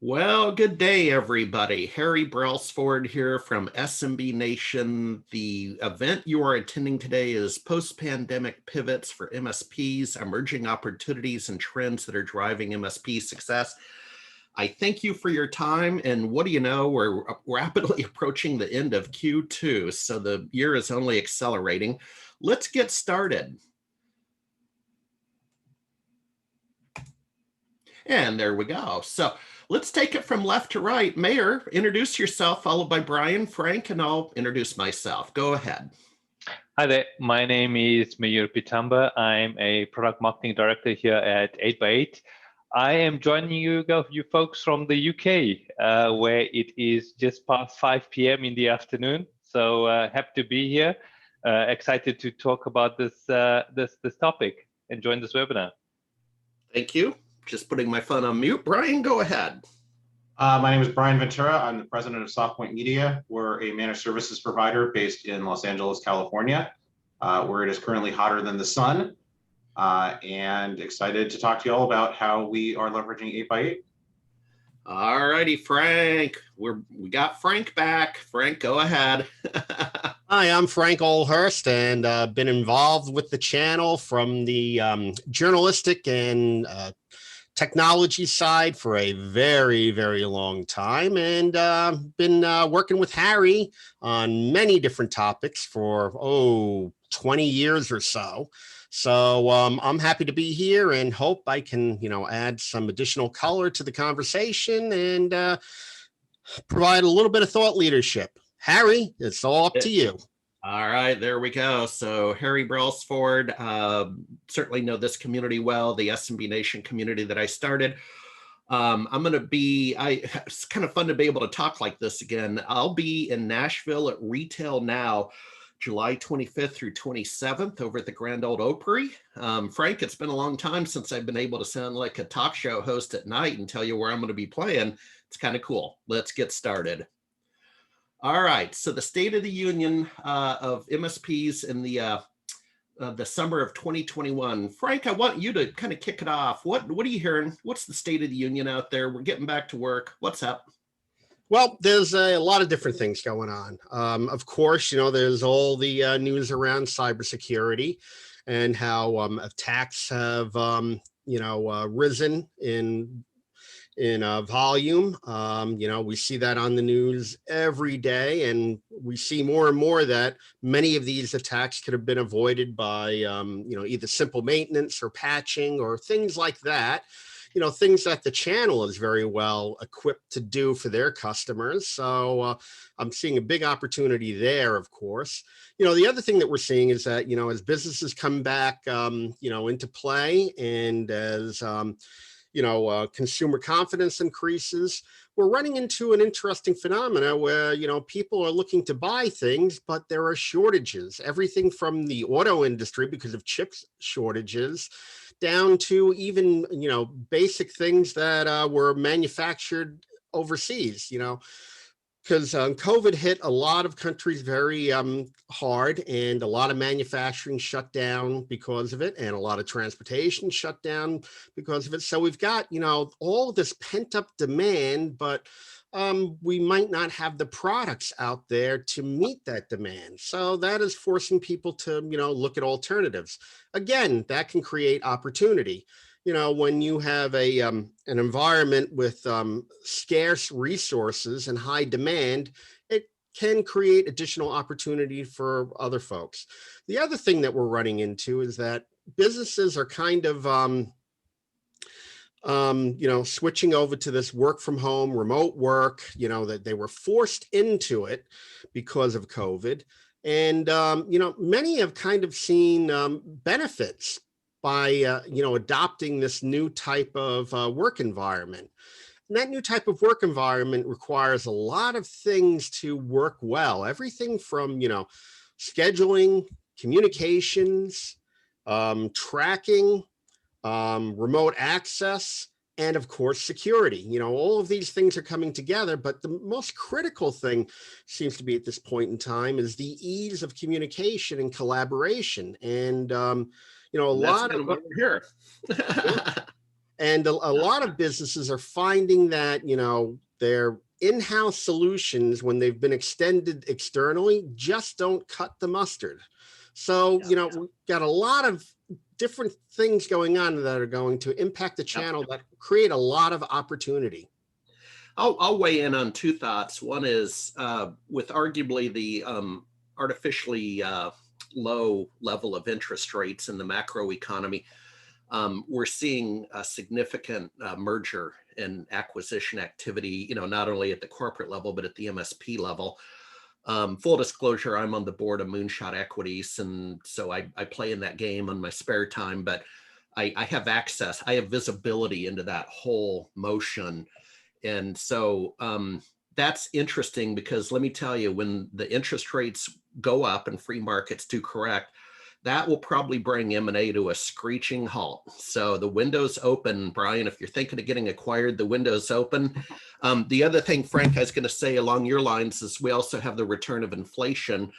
Well, good day, everybody. Harry Brailsford here from SMB Nation. The event you are attending today is Post-Pandemic Pivots for MSPs, Emerging Opportunities and Trends that are driving MSP success. I thank you for your time, and what do you know, we're rapidly approaching the end of Q2, so the year is only accelerating. Let's get started. And there we go. So let's take it from left to right. Mayor, introduce yourself, followed by Brian, Frank, and I'll introduce myself. Go ahead. Hi there, my name is Mayur Pitamba. I'm a product marketing director here at 8x8. I am joining you folks from the UK, where it is just past 5 p.m. in the afternoon. So happy to be here. Excited to talk about this topic and join this webinar. Thank you. Just putting my phone on mute. Brian, go ahead. My name is Brian Ventura. I'm the president of SoftPoint Media. We're a managed services provider based in Los Angeles, California, where it is currently hotter than the sun, and excited to talk to you all about how we are leveraging 8x8. All righty, Frank. We got Frank back. Frank, go ahead. Hi, I'm Frank Olhurst, and been involved with the channel from the journalistic and technology side for a very, very long time, and been working with Harry on many different topics for 20 years or so. So I'm happy to be here and hope I can, add some additional color to the conversation and provide a little bit of thought leadership. Harry, it's all up to you. All right, there we go. So Harry Brailsford, certainly know this community well, the SMB Nation community that I started. It's kind of fun to be able to talk like this again. I'll be in Nashville at Retail Now, July 25th through 27th over at the Grand Ole Opry. Frank, it's been a long time since I've been able to sound like a talk show host at night and tell you where I'm going to be playing. It's kind of cool. Let's get started. All right, so the State of the Union of MSPs in the summer of 2021. Frank, I want you to kind of kick it off. What are you hearing? What's the State of the Union out there? We're getting back to work. What's up? Well, there's a lot of different things going on. Of course, there's all the news around cybersecurity and how attacks have, risen in volume. We see that on the news every day, and we see more and more that many of these attacks could have been avoided by, either simple maintenance or patching or things like that. Things that the channel is very well equipped to do for their customers. So I'm seeing a big opportunity there, of course. The other thing that we're seeing is that, as businesses come back, into play, and as consumer confidence increases, we're running into an interesting phenomena where, people are looking to buy things, but there are shortages. Everything from the auto industry because of chip shortages down to even, basic things that were manufactured overseas, because COVID hit a lot of countries very hard, and a lot of manufacturing shut down because of it, and a lot of transportation shut down because of it. So we've got, all this pent up demand, but we might not have the products out there to meet that demand. So that is forcing people to, look at alternatives. Again, that can create opportunity. When you have an environment with scarce resources and high demand, it can create additional opportunity for other folks. The other thing that we're running into is that businesses are kind of, switching over to this work from home, remote work, that they were forced into it because of COVID. And, many have kind of seen benefits by, adopting this new type of work environment. And that new type of work environment requires a lot of things to work well. Everything from, scheduling, communications, tracking, remote access, and of course, security. All of these things are coming together, but the most critical thing seems to be at this point in time is the ease of communication and collaboration. And, a lot of what we're here. And a lot of businesses are finding that, their in-house solutions, when they've been extended externally, just don't cut the mustard. So, we've got a lot of different things going on that are going to impact the channel that create a lot of opportunity. I'll weigh in on two thoughts. One is with arguably the artificially low level of interest rates in the macro economy, we're seeing a significant merger and acquisition activity, not only at the corporate level, but at the MSP level. Full disclosure, I'm on the board of Moonshot Equities, and so I play in that game on my spare time, but I have access, I have visibility into that whole motion. And so that's interesting because let me tell you, when the interest rates go up and free markets do correct, that will probably bring M&A to a screeching halt. So the window's open, Brian. If you're thinking of getting acquired, the window's open. The other thing, Frank, I was going to say along your lines is we also have the return of inflation,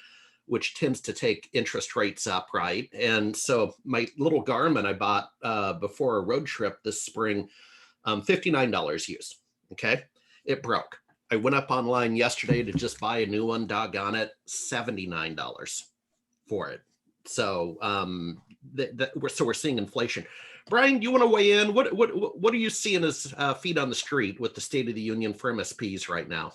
which tends to take interest rates up, right? And so my little Garmin I bought before a road trip this spring, $59 used. Okay, it broke. I went up online yesterday to just buy a new one, doggone it, $79 for it. So we're seeing inflation. Brian, do you want to weigh in? What are you seeing as feet on the street with the State of the Union for MSPs right now?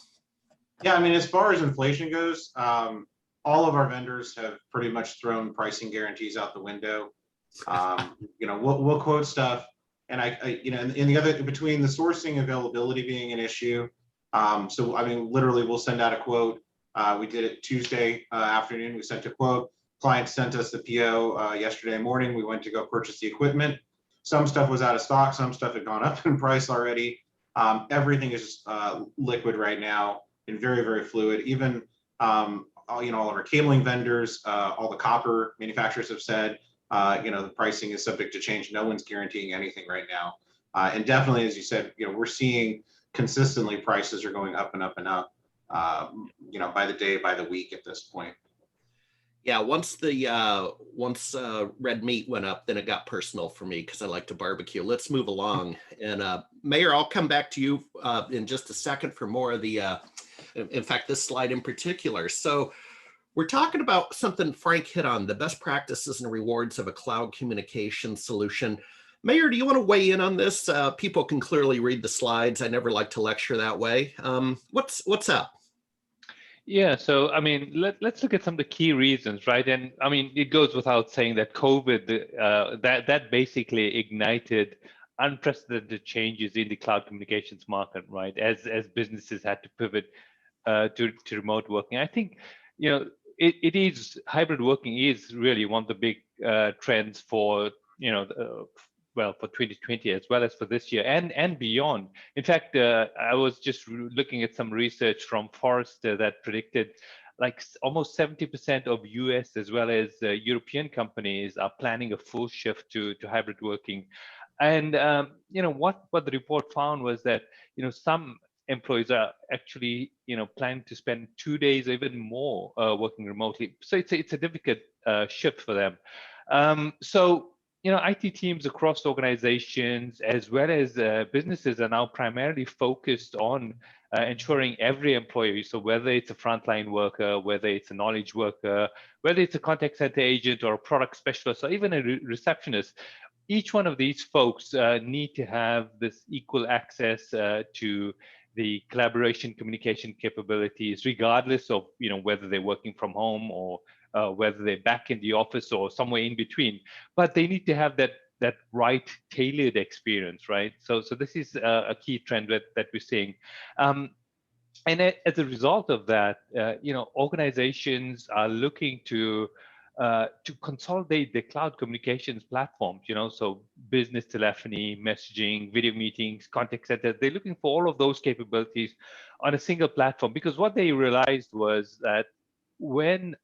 Yeah, I mean, as far as inflation goes, all of our vendors have pretty much thrown pricing guarantees out the window. We'll quote stuff, and in the other, between the sourcing availability being an issue. So I mean, literally, we'll send out a quote. We did it Tuesday afternoon. We sent a quote. Client sent us the PO yesterday morning. We went to go purchase the equipment. Some stuff was out of stock. Some stuff had gone up in price already. Everything is liquid right now and very, very fluid. Even all of our cabling vendors, all the copper manufacturers have said, the pricing is subject to change. No one's guaranteeing anything right now. And definitely, as you said, we're seeing consistently prices are going up and up and up. By the day, by the week at this point. Yeah, once red meat went up, then it got personal for me because I like to barbecue. Let's move along. And Mayor, I'll come back to you in just a second for more of the, in fact, this slide in particular. So we're talking about something Frank hit on, the best practices and rewards of a cloud communication solution. Mayor, do you want to weigh in on this? People can clearly read the slides. I never like to lecture that way. What's up? Yeah, so I mean, let's look at some of the key reasons, right? And I mean, it goes without saying that COVID, that basically ignited unprecedented changes in the cloud communications market, right? As businesses had to pivot to remote working. I think, it is hybrid working is really one of the big trends for for 2020 as well as for this year and beyond. In fact, I was just looking at some research from Forrester that predicted like almost 70% of US as well as European companies are planning a full shift to hybrid working. And what the report found was that some employees are actually planning to spend 2 days or even more working remotely. So it's a difficult shift for them. IT teams across organizations as well as businesses are now primarily focused on ensuring every employee, so whether it's a frontline worker, whether it's a knowledge worker, whether it's a contact center agent or a product specialist or even a receptionist, each one of these folks need to have this equal access to the collaboration communication capabilities, regardless of whether they're working from home or whether they're back in the office or somewhere in between, but they need to have that right tailored experience, right? So this is a key trend that we're seeing. And as a result of that, organizations are looking to consolidate their cloud communications platforms, so business telephony, messaging, video meetings, contact center. They're looking for all of those capabilities on a single platform, because what they realized was that when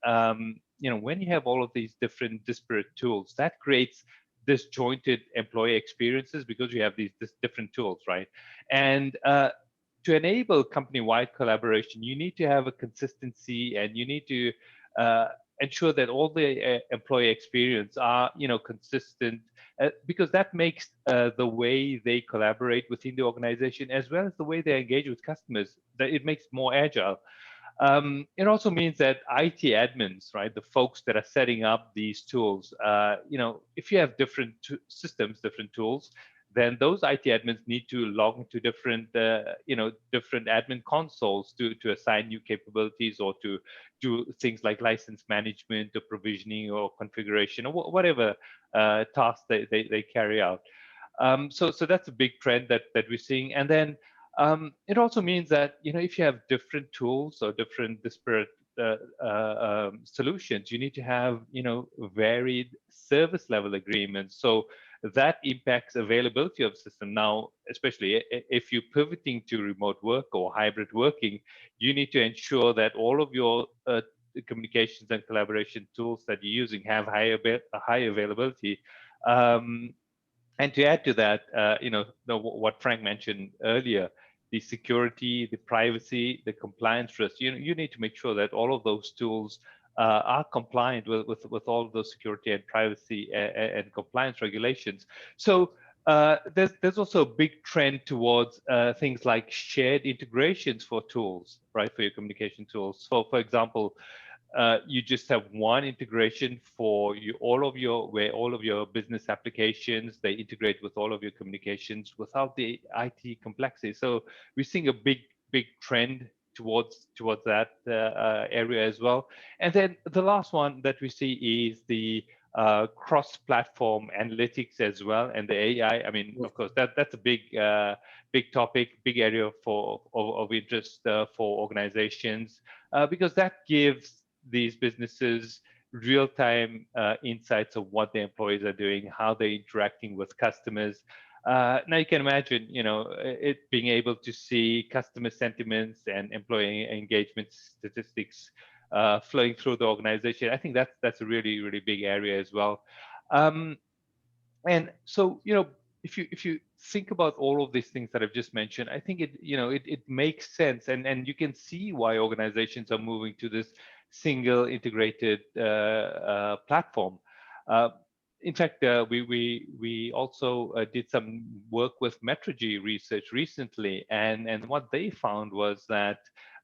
you have all of these different disparate tools, that creates disjointed employee experiences because you have these different tools, right? And to enable company-wide collaboration, you need to have a consistency, and you need to ensure that all the employee experience are, consistent, because that makes the way they collaborate within the organization, as well as the way they engage with customers, that it makes it more agile. It also means that IT admins, right, the folks that are setting up these tools, if you have different systems, different tools, then those IT admins need to log into different admin consoles to assign new capabilities, or to do things like license management or provisioning or configuration, or whatever tasks they carry out. So that's a big trend that we're seeing. And then it also means that, if you have different tools or different disparate solutions, you need to have, varied service level agreements. So that impacts availability of system. Now, especially if you're pivoting to remote work or hybrid working, you need to ensure that all of your communications and collaboration tools that you're using have high availability. And to add to that, what Frank mentioned earlier, the security, the privacy, the compliance risk, you need to make sure that all of those tools are compliant with all of those security and privacy and compliance regulations. So there's also a big trend towards things like shared integrations for tools, right, for your communication tools. So, for example, you just have one integration for all of your business applications. They integrate with all of your communications without the IT complexity. So we're seeing a big trend towards that area as well. And then the last one that we see is the cross-platform analytics as well, and the AI. I mean, of course, that's a big topic, big area of interest for organizations, because that gives these businesses real-time insights of what their employees are doing, how they're interacting with customers. Now you can imagine, it being able to see customer sentiments and employee engagement statistics flowing through the organization. I think that's a really, really big area as well. And so, if you think about all of these things that I've just mentioned, I think it makes sense, and you can see why organizations are moving to this single integrated platform. In fact, we also did some work with Metrigy research recently, and what they found was that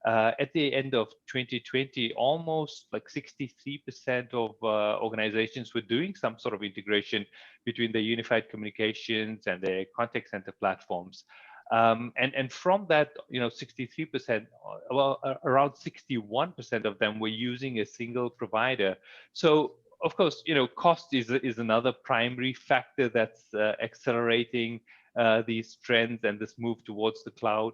at the end of 2020, almost like 63% of organizations were doing some sort of integration between the unified communications and their contact center platforms. And from that, 63%, well, around 61% of them were using a single provider. So, of course, cost is another primary factor that's accelerating these trends and this move towards the cloud.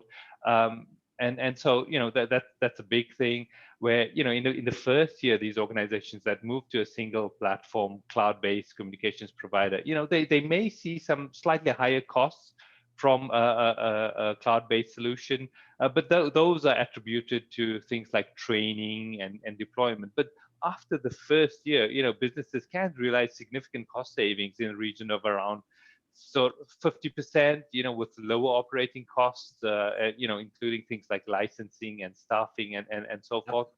And so, that's a big thing where, in the first year, these organizations that move to a single platform, cloud-based communications provider, they may see some slightly higher costs from a cloud-based solution, but those are attributed to things like training and deployment. But after the first year, businesses can realize significant cost savings in the region of around 50%, with lower operating costs, including things like licensing and staffing and so forth.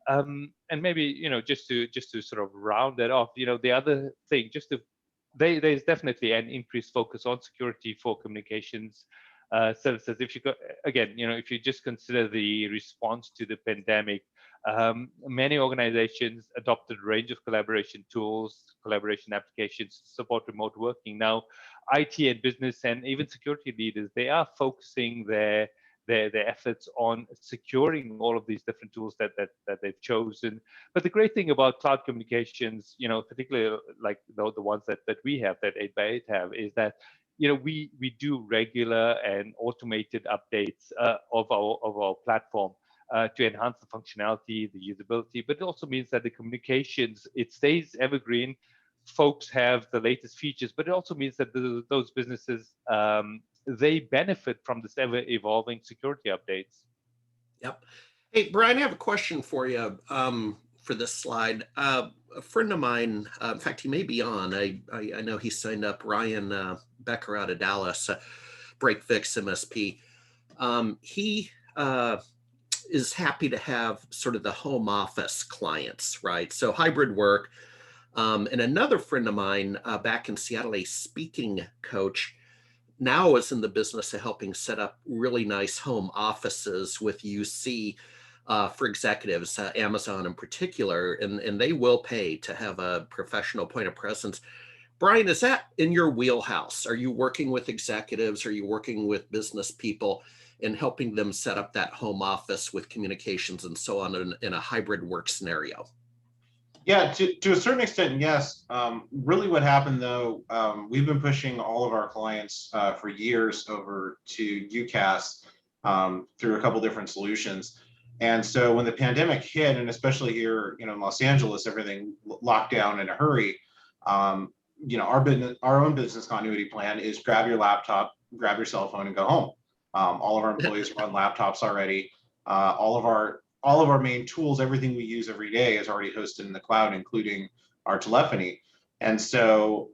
And maybe, just to sort of round that off, the other thing, there's definitely an increased focus on security for communications services. If you just consider the response to the pandemic, many organizations adopted a range of collaboration tools, collaboration applications to support remote working. Now, IT and business and even security leaders, they are focusing their efforts on securing all of these different tools that they've chosen. But the great thing about cloud communications, particularly like the ones that we have, that 8x8 have, is that we do regular and automated updates of our platform to enhance the functionality, the usability. But it also means that the communications, it stays evergreen. Folks have the latest features, but it also means that those businesses, they benefit from this ever-evolving security updates. Yep. Hey, Brian, I have a question for you for this slide. A friend of mine, in fact, he may be on. I know he signed up, Ryan Becker out of Dallas, Break Fix MSP. He is happy to have sort of the home office clients, right? So hybrid work. And another friend of mine back in Seattle, a speaking coach, now is in the business of helping set up really nice home offices with UC for executives, Amazon in particular, and they will pay to have a professional point of presence. Brian, is that in your wheelhouse? Are you working with executives? Are you working with business people and helping them set up that home office with communications and so on in a hybrid work scenario? Yeah, to a certain extent, yes. Really what happened though, we've been pushing all of our clients for years over to UCaaS through a couple different solutions. And so when the pandemic hit, and especially here, in Los Angeles, everything locked down in a hurry. Our own business continuity plan is grab your laptop, grab your cell phone, and go home. All of our employees run laptops already. All of our main tools, everything we use every day is already hosted in the cloud, including our telephony. And so,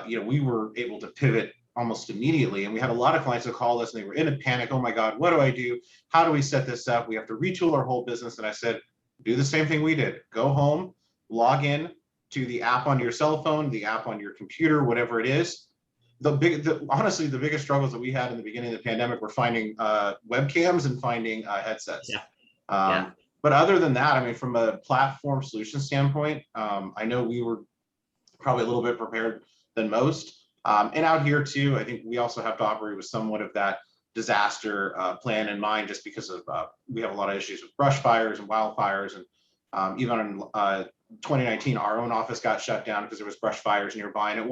we were able to pivot almost immediately. And we had a lot of clients that called us and they were in a panic. Oh my God, what do I do? How do we set this up? We have to retool our whole business. And I said, do the same thing we did. Go home, log in to the app on your cell phone, the app on your computer, whatever it is. Honestly, the biggest struggles that we had in the beginning of the pandemic were finding webcams and finding headsets. Yeah. But other than that, I mean, from a platform solution standpoint, I know we were probably a little bit prepared than most. And out here too, I think we also have to operate with somewhat of that disaster plan in mind, just because of we have a lot of issues with brush fires and wildfires, and even in 2019, our own office got shut down because there was brush fires nearby, and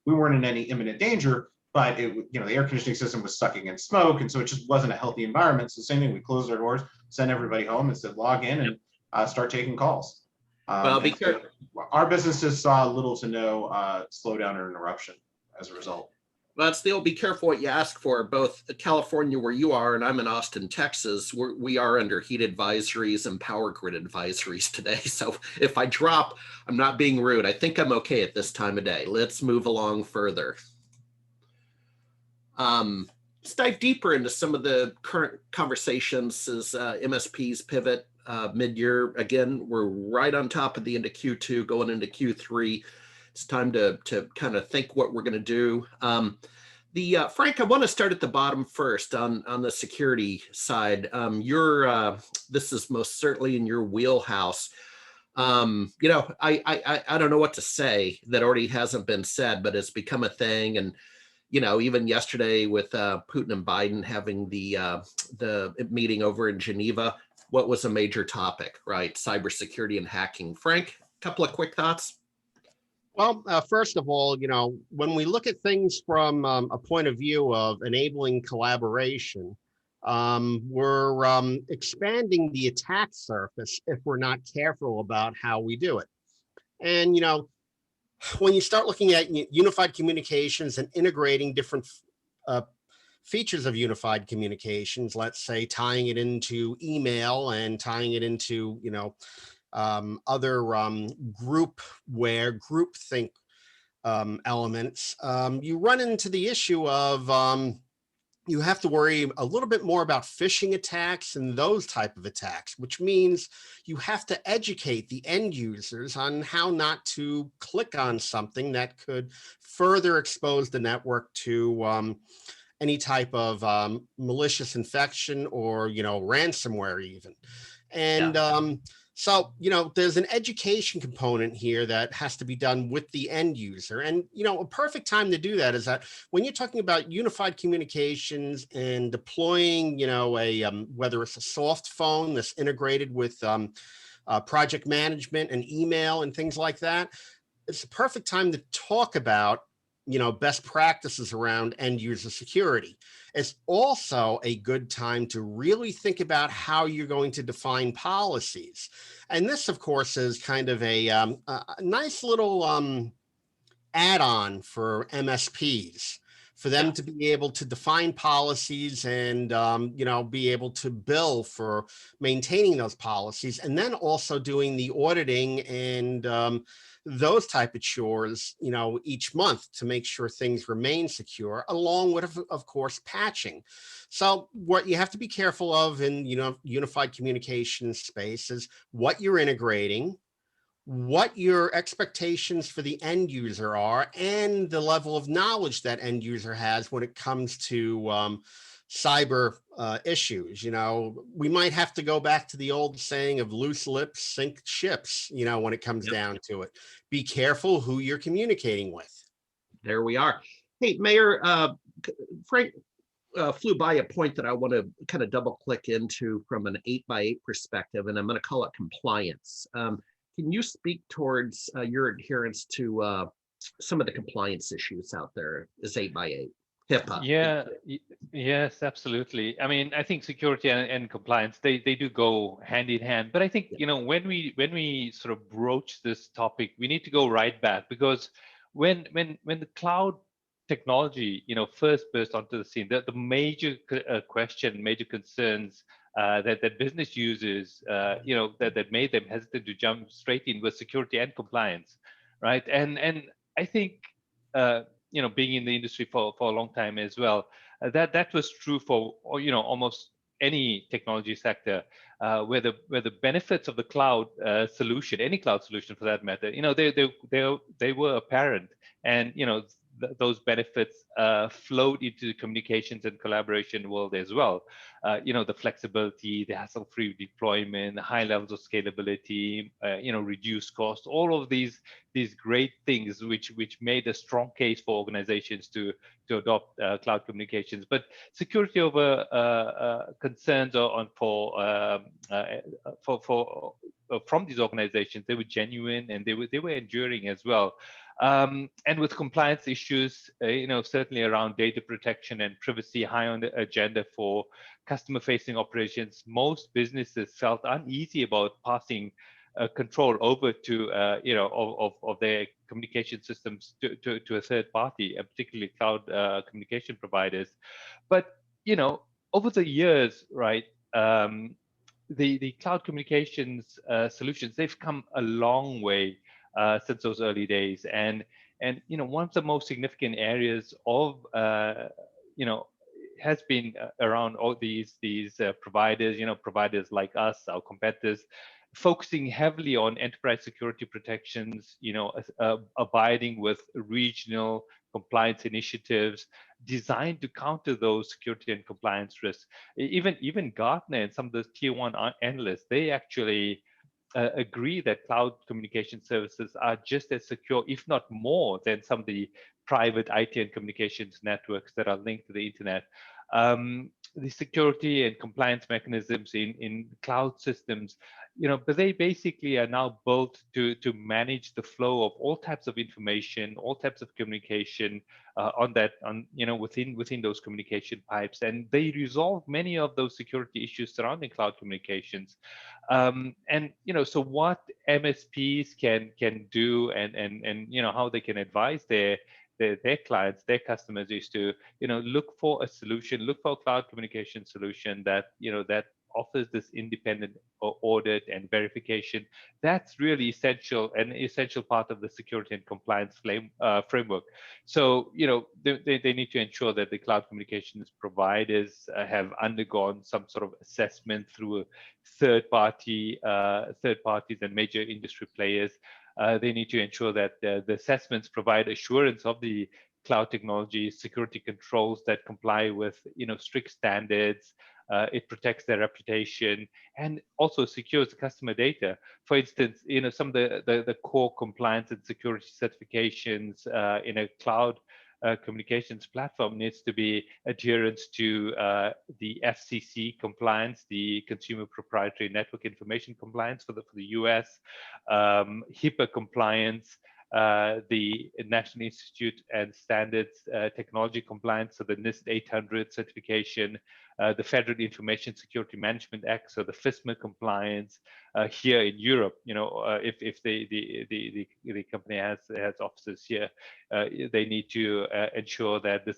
we weren't in any imminent danger, but the air conditioning system was sucking in smoke, and so it just wasn't a healthy environment. So same thing, we closed our doors, sent everybody home, and said log in and start taking calls. Well, so our businesses saw little to no slowdown or interruption as a result. Well, still be careful what you ask for. Both California, where you are, and I'm in Austin, Texas, we are under heat advisories and power grid advisories today. So if I drop, I'm not being rude. I think I'm okay at this time of day. Let's move along further. Let's dive deeper into some of the current conversations as MSPs pivot mid-year. Again, we're right on top of the end of Q2, going into Q3. It's time to kind of think what we're going to do. Frank, I want to start at the bottom first on the security side. This is most certainly in your wheelhouse. I don't know what to say that already hasn't been said, but it's become a thing. And even yesterday with Putin and Biden having the meeting over in Geneva, what was a major topic, right? Cybersecurity and hacking. Frank, a couple of quick thoughts. Well, first of all, when we look at things from a point of view of enabling collaboration, we're expanding the attack surface if we're not careful about how we do it. And, when you start looking at unified communications and integrating different features of unified communications, let's say tying it into email and tying it into, other groupthink elements, you run into the issue of you have to worry a little bit more about phishing attacks and those type of attacks, which means you have to educate the end users on how not to click on something that could further expose the network to any type of malicious infection or, ransomware even. And so, there's an education component here that has to be done with the end user. And, a perfect time to do that is that when you're talking about unified communications and deploying, whether it's a soft phone that's integrated with project management and email and things like that, it's a perfect time to talk about best practices around end user security. It's also a good time to really think about how you're going to define policies. And this, of course, is kind of a nice little add-on for MSPs, for them to be able to define policies and, be able to bill for maintaining those policies, and then also doing the auditing and those type of chores, each month to make sure things remain secure, along with, of course, patching. So what you have to be careful of in, unified communication space is what you're integrating, what your expectations for the end user are, and the level of knowledge that end user has when it comes to cyber issues. We might have to go back to the old saying of loose lips sink ships, when it comes Yep. down to it. Be careful who you're communicating with. There we are. Hey, Mayor, Frank flew by a point that I want to kind of double click into from an 8x8 perspective, and I'm going to call it compliance. Can you speak towards your adherence to some of the compliance issues out there as 8x8? HIPAA. Yeah, yes, absolutely. I mean, I think security and compliance, they do go hand in hand. But I think, when we sort of broach this topic, we need to go right back, because when the cloud technology, first burst onto the scene, the major major concerns that business users, that made them hesitant to jump straight in was security and compliance, right? And I think, being in the industry for a long time as well, that was true for, almost any technology sector, where the benefits of the cloud solution, any cloud solution for that matter, they were apparent, and those benefits flowed into the communications and collaboration world as well. The flexibility, the hassle-free deployment, high levels of scalability, reduced cost, all of these great things which made a strong case for organizations to adopt cloud communications. But security over concerns from these organizations, they were genuine, and they were enduring as well. And with compliance issues, certainly around data protection and privacy high on the agenda for customer-facing operations, most businesses felt uneasy about passing control over to of their communication systems to a third party, particularly cloud communication providers. But over the years, right, the cloud communications solutions, they've come a long way since those early days, and one of the most significant areas of has been around all these providers, providers like us, our competitors, focusing heavily on enterprise security protections, abiding with regional compliance initiatives designed to counter those security and compliance risks. Even Gartner and some of the tier one analysts, they actually agree that cloud communication services are just as secure, if not more, than some of the private IT and communications networks that are linked to the internet. The security and compliance mechanisms in cloud systems, but they basically are now built to manage the flow of all types of information, all types of communication within those communication pipes, and they resolve many of those security issues surrounding cloud communications. So what MSPs can do, and how they can advise their clients, their customers, is to look for a solution, look for a cloud communication solution that that offers this independent audit and verification. That's really essential, an essential part of the security and compliance framework. So they need to ensure that the cloud communications providers have undergone some sort of assessment through third parties and major industry players. They need to ensure that the assessments provide assurance of the cloud technology security controls that comply with strict standards. It protects their reputation and also secures the customer data. For instance, some of the core compliance and security certifications in a cloud communications platform needs to be adherence to the FCC compliance, the Consumer Proprietary Network Information compliance for the US, HIPAA compliance, the National Institute and Standards Technology compliance, so the NIST 800 certification, the Federal Information Security Management Act, so the FISMA compliance. Here in Europe, if the company has offices here, they need to ensure that the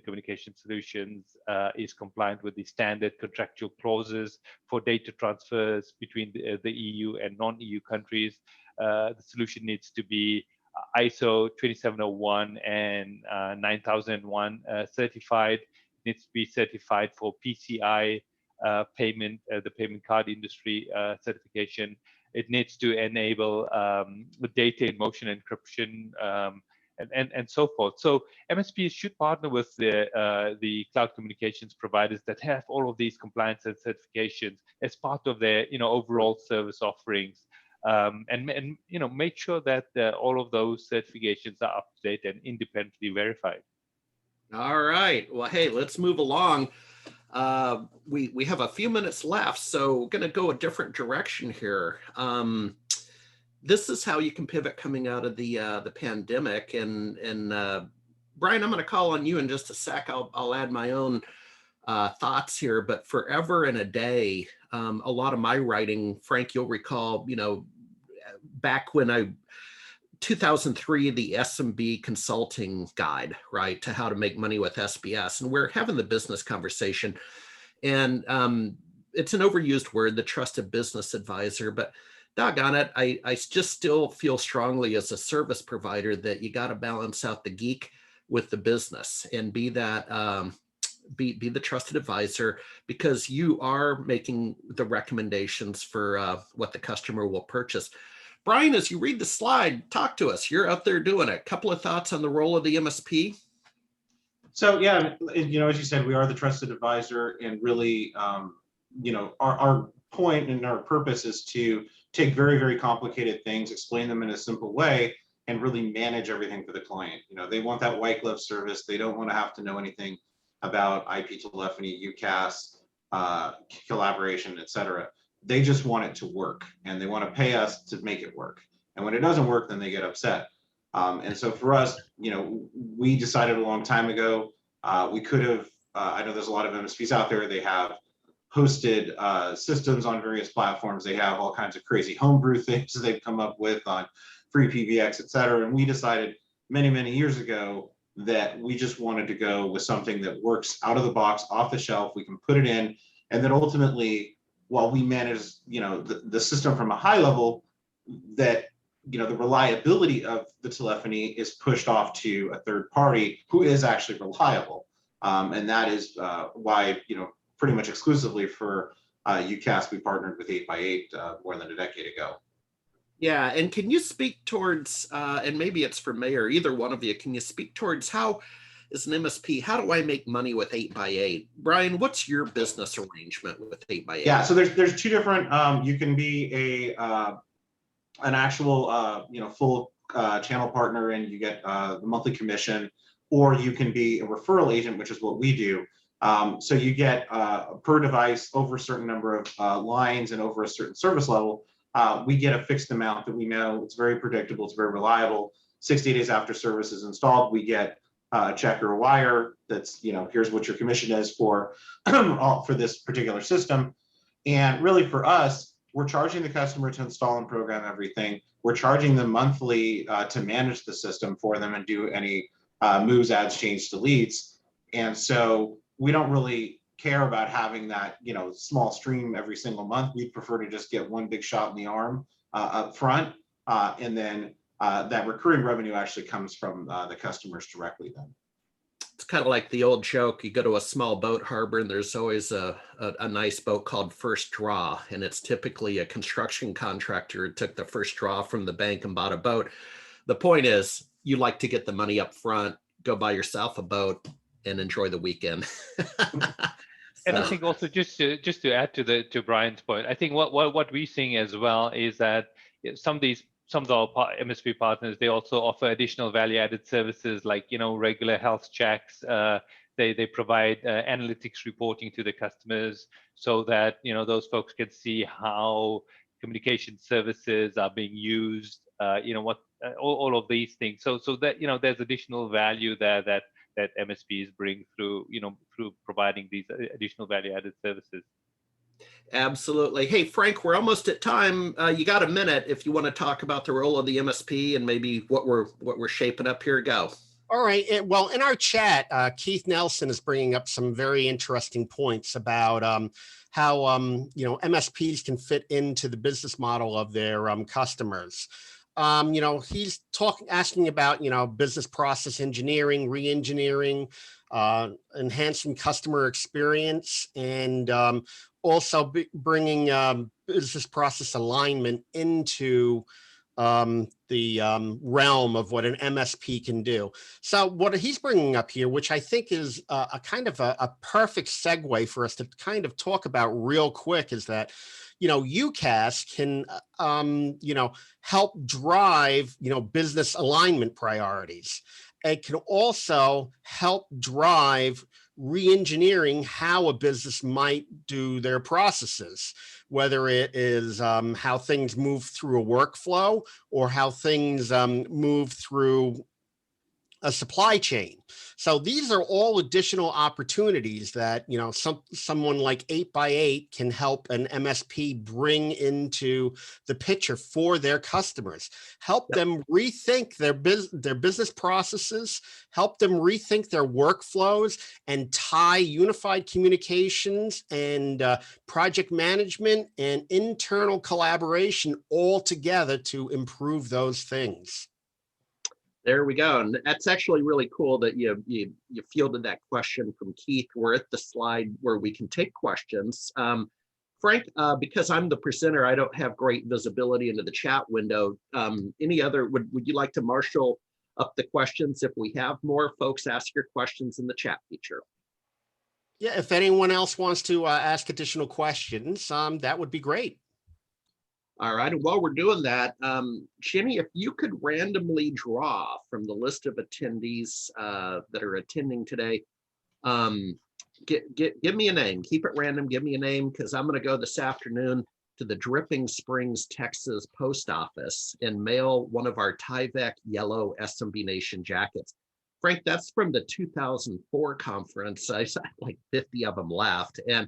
communication solutions is compliant with the standard contractual clauses for data transfers between the EU and non-EU countries. the solution needs to be ISO 27001 and 9001 certified. It needs to be certified for PCI payment, the payment card industry certification. It needs to enable data in motion encryption and so forth. So MSPs should partner with the cloud communications providers that have all of these compliance and certifications as part of their overall service offerings, and make sure that all of those certifications are up to date and independently verified. All right. Well, hey, let's move along. We have a few minutes left, so we're going to go a different direction here. This is how you can pivot coming out of the pandemic. And Brian, I'm going to call on you in just a sec. I'll add my own thoughts here. But forever and a day, a lot of my writing, Frank, you'll recall, back when 2003, the SMB consulting guide, right, to how to make money with SBS. And we're having the business conversation. And it's an overused word, the trusted business advisor, but doggone it, I just still feel strongly as a service provider that you got to balance out the geek with the business and be that, be the trusted advisor, because you are making the recommendations for what the customer will purchase. Brian, as you read the slide, talk to us. You're out there doing it. A couple of thoughts on the role of the MSP? So yeah, as you said, we are the trusted advisor, and really, our point and our purpose is to take very, very complicated things, explain them in a simple way, and really manage everything for the client. They want that white glove service. They don't want to have to know anything about IP telephony, UCaaS, collaboration, et cetera. They just want it to work, and they want to pay us to make it work. And when it doesn't work, then they get upset. And so for us, we decided a long time ago, we could have, I know there's a lot of MSPs out there, they have hosted systems on various platforms. They have all kinds of crazy homebrew things they've come up with on free PBX, et cetera. And we decided many, many years ago that we just wanted to go with something that works out of the box, off the shelf. We can put it in, and then ultimately, while we manage, the system from a high level, that, the reliability of the telephony is pushed off to a third party who is actually reliable. And that is why, pretty much exclusively for UCaaS, we partnered with 8x8 more than a decade ago. Yeah, and can you speak towards, and maybe it's for Mayor, either one of you, can you speak towards how, as an MSP, how do I make money with 8x8? Brian, what's your business arrangement with 8x8? Yeah, so there's two different, you can be an actual, full channel partner, and you get the monthly commission, or you can be a referral agent, which is what we do. So you get per device over a certain number of lines and over a certain service level. We get a fixed amount that we know. It's very predictable. It's very reliable. 60 days after service is installed, we get a check or a wire that's, here's what your commission is for this particular system. And really for us, we're charging the customer to install and program everything. We're charging them monthly to manage the system for them and do any moves, adds, change, deletes. And so we don't really care about having that, small stream every single month. We prefer to just get one big shot in the arm up front, and then that recurring revenue actually comes from the customers directly then. It's kind of like the old joke, you go to a small boat harbor and there's always a nice boat called First Draw, and it's typically a construction contractor who took the first draw from the bank and bought a boat. The point is, you like to get the money up front, go buy yourself a boat and enjoy the weekend. And I think also just to add to Brian's point, I think what we're seeing as well is that some of our MSP partners, they also offer additional value-added services like regular health checks. They provide analytics reporting to the customers so that those folks can see how communication services are being used. What all of these things. So that there's additional value there that MSPs bring through providing these additional value-added services. Absolutely. Hey, Frank, we're almost at time. You got a minute if you want to talk about the role of the MSP and maybe what we're shaping up here. Go. All right. Well, in our chat, Keith Nelson is bringing up some very interesting points about how MSPs can fit into the business model of their customers. He's asking about business process engineering, re-engineering, enhancing customer experience, and also bringing business process alignment into the realm of what an MSP can do. So what he's bringing up here, which I think is a kind of a perfect segue for us to kind of talk about real quick, is that, UCaaS can, help drive, business alignment priorities. It can also help drive re-engineering how a business might do their processes, whether it is how things move through a workflow or how things move through a supply chain. So these are all additional opportunities that someone like 8x8 can help an MSP bring into the picture for their customers, help them rethink their business processes, help them rethink their workflows, and tie unified communications and project management and internal collaboration all together to improve those things. There we go. And that's actually really cool that you fielded that question from Keith. We're at the slide where we can take questions. Frank, because I'm the presenter, I don't have great visibility into the chat window. Would you like to marshal up the questions if we have more folks ask your questions in the chat feature? Yeah, if anyone else wants to ask additional questions, that would be great. All right, and while we're doing that, Jenny, if you could randomly draw from the list of attendees that are attending today, give me a name. Keep it random. Give me a name, because I'm going to go this afternoon to the Dripping Springs, Texas post office and mail one of our Tyvek yellow SMB Nation jackets. Frank, that's from the 2004 conference. I saw like 50 of them left, and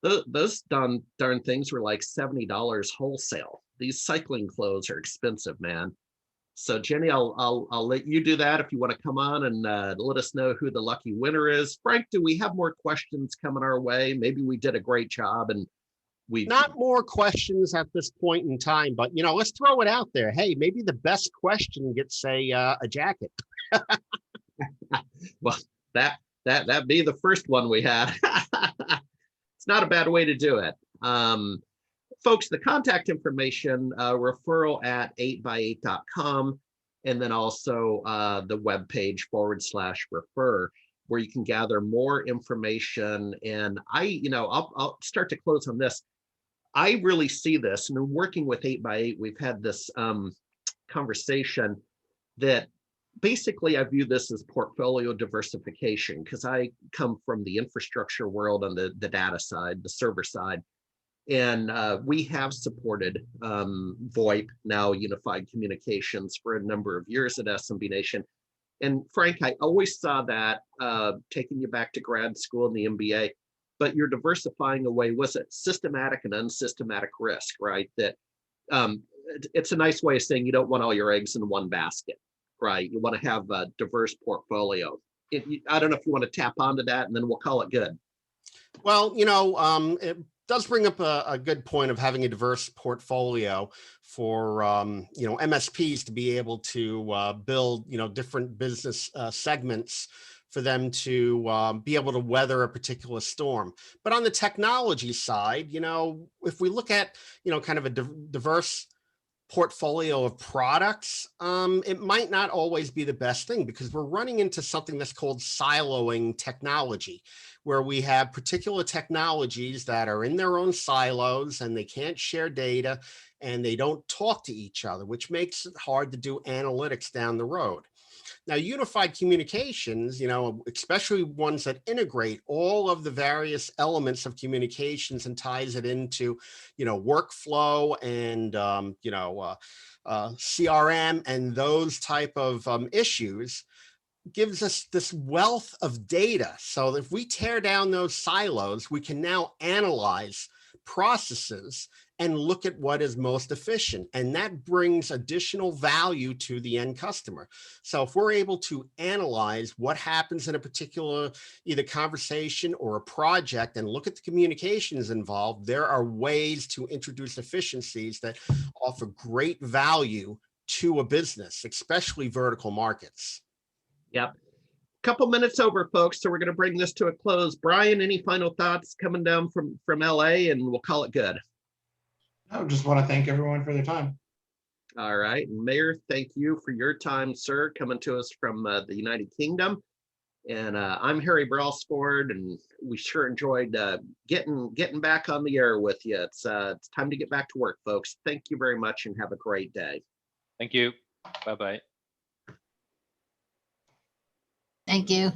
those darn things were like $70 wholesale. These cycling clothes are expensive, man. So Jenny, I'll let you do that if you want to come on and let us know who the lucky winner is. Frank, do we have more questions coming our way? Maybe we did a great job and we not more questions at this point in time, but let's throw it out there. Hey, maybe the best question gets a jacket. Well, that'd be the first one we had. It's not a bad way to do it. Folks, the contact information, referral at 8x8.com, and then also the webpage /refer, where you can gather more information. And I'll start to close on this. I really see this, and in working with 8x8, we've had this conversation that basically I view this as portfolio diversification, because I come from the infrastructure world on the data side, the server side. And we have supported VoIP, now unified communications, for a number of years at SMB Nation. And Frank, I always saw that taking you back to grad school and the MBA, but you're diversifying away, was it systematic and unsystematic risk, right? That it's a nice way of saying you don't want all your eggs in one basket. Right, you want to have a diverse portfolio. I don't know if you want to tap onto that, and then we'll call it good. Well, it does bring up a good point of having a diverse portfolio for MSPs to be able to build different business segments for them to be able to weather a particular storm. But on the technology side, if we look at kind of a diverse portfolio of products, it might not always be the best thing, because we're running into something that's called siloing technology, where we have particular technologies that are in their own silos and they can't share data and they don't talk to each other, which makes it hard to do analytics down the road. Now, unified communications, especially ones that integrate all of the various elements of communications and ties it into, workflow and, CRM and those type of issues, gives us this wealth of data. So if we tear down those silos, we can now analyze processes and look at what is most efficient. And that brings additional value to the end customer. So if we're able to analyze what happens in a particular either conversation or a project and look at the communications involved, there are ways to introduce efficiencies that offer great value to a business, especially vertical markets. Yep. Couple minutes over, folks, so we're going to bring this to a close. Brian, any final thoughts coming down from LA, and we'll call it good. I just want to thank everyone for their time. All right, Mayor, thank you for your time, sir, coming to us from the United Kingdom. And I'm Harry Bralsford, and we sure enjoyed getting back on the air with you. It's time to get back to work, folks. Thank you very much, and have a great day. Thank you. Bye-bye. Thank you.